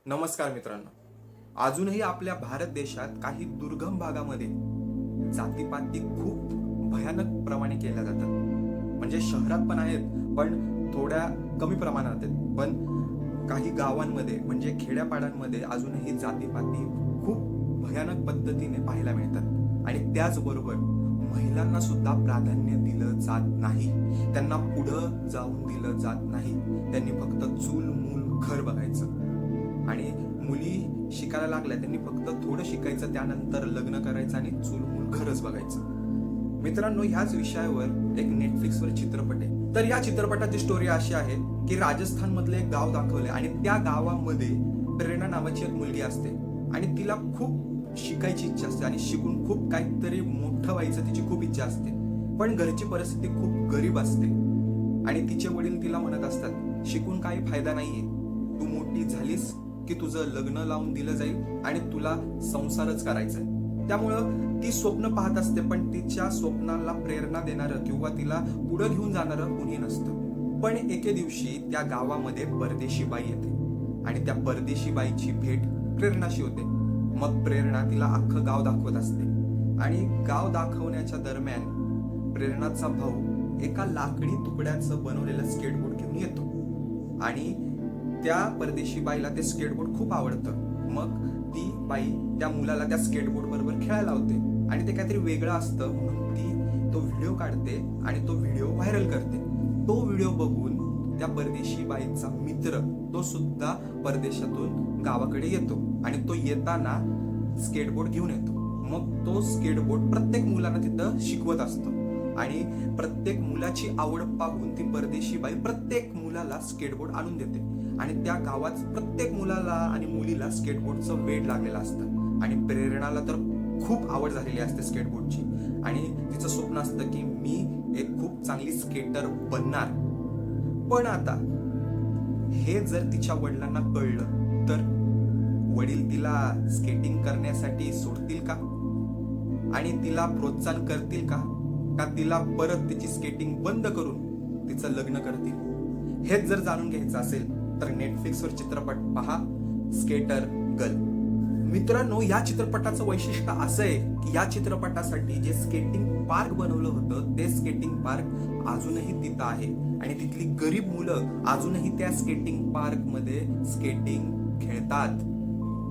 नमस्कार मित्रांनो. अजूनही आपल्या भारत देशात काही दुर्गम भागामध्ये जातीपाती खूप भयानक प्रमाणे केल्या जातात. म्हणजे शहरात पण आहेत, पण थोड्या कमी प्रमाणात आहेत. पण काही गावांमध्ये म्हणजे खेड्यापाड्यांमध्ये अजूनही जातीपाती खूप भयानक पद्धतीने पाहायला मिळतात. आणि त्याचबरोबर महिलांना सुद्धा प्राधान्य दिलं जात नाही, त्यांना पुढं जाऊन दिलं जात नाही. त्यांनी फक्त चूल मूल घर बघायचं. आणि मुली शिकायला लागल्या, त्यांनी फक्त थोडं शिकायचं, त्यानंतर लग्न करायचं आणि चूल मूल घरच बघायचं. मित्रांनो, ह्याच विषयावर एक नेटफ्लिक्सवर चित्रपट आहे. तर या चित्रपटाची स्टोरी अशी आहे की राजस्थान मधलं एक गाव दाखवलंय आणि त्या गावामध्ये प्रेरणा नावाची एक मुलगी असते आणि तिला खूप शिकायची इच्छा असते आणि शिकून खूप काहीतरी मोठं व्हायचं तिची खूप इच्छा असते. पण घरची परिस्थिती खूप गरीब असते आणि तिचे वडील तिला म्हणत असतात, शिकून काही फायदा नाहीये, तू मोठी झालीस की तुझं लग्न लावून दिलं जाईल आणि तुला संसारच करायचा आहे. त्यामुळं ती स्वप्न पाहत असते, पण तिच्या स्वप्नाला प्रेरणा देणारं किंवा तिला पुढे घेऊन जाणारं कुणी नसतं. पण एके दिवशी त्या गावामध्ये परदेशी बाई येते आणि त्या परदेशी बाईची भेट प्रेरणाशी होते. मग प्रेरणा तिला अख्खं गाव दाखवत असते आणि गाव दाखवण्याच्या दरम्यान प्रेरणाचा भाऊ एका लाकडी तुकड्याचं बनवलेलं स्केटबोर्ड घेऊन येतो आणि त्या परदेशी बाईला ते स्केटबोर्ड खूप आवडतं. मग ती बाई त्या मुलाला त्या स्केटबोर्ड बरोबर खेळायला लावते आणि ते काहीतरी वेगळं असतं म्हणून ती तो व्हिडिओ काढते आणि तो व्हिडिओ व्हायरल करते. तो व्हिडिओ बघून त्या परदेशी बाईचा मित्र तो सुद्धा परदेशातून गावाकडे येतो आणि तो येताना स्केटबोर्ड घेऊन येतो. मग तो स्केटबोर्ड प्रत्येक मुलांना तिथं शिकवत असतो आणि प्रत्येक मुलाची आवड पाहून ती परदेशी बाई प्रत्येक मुलाला स्केटबोर्ड आणून देते आणि त्या गावात प्रत्येक मुलाला आणि मुलीला स्केटबोर्डचं वेड लागलेलं असतं आणि प्रेरणाला तर खूप आवड झालेली असते स्केटबोर्डची आणि तिचं स्वप्न असतं की मी एक खूप चांगली स्केटर बनणार. पण आता हे जर तिच्या वडिलांना कळलं तर वडील तिला स्केटिंग करण्यासाठी सोडतील का आणि तिला प्रोत्साहन करतील का तिला परत तिची स्केटिंग बंद करून तिचं लग्न करतील? हेच जर जाणून घ्यायचं असेल तर नेटफ्लिक्सवर चित्रपट पहा, स्केटर गर्ल. मित्रांनो, या चित्रपटाचं वैशिष्ट्य असं आहे की या चित्रपटासाठी जे स्केटिंग पार्क बनवलं होतं ते स्केटिंग पार्क अजूनही तिथं आहे आणि तिथली गरीब मुलं अजूनही त्या स्केटिंग पार्क मध्ये स्केटिंग खेळतात.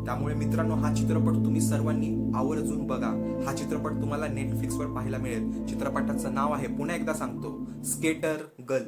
त्यामुळे मित्रांनो, हा चित्रपट तुम्ही सर्वांनी आवर्जून बघा. हा चित्रपट तुम्हाला नेटफ्लिक्सवर पाहायला मिळेल. चित्रपटाचं नाव आहे, पुन्हा एकदा सांगतो, स्केटर गर्ल.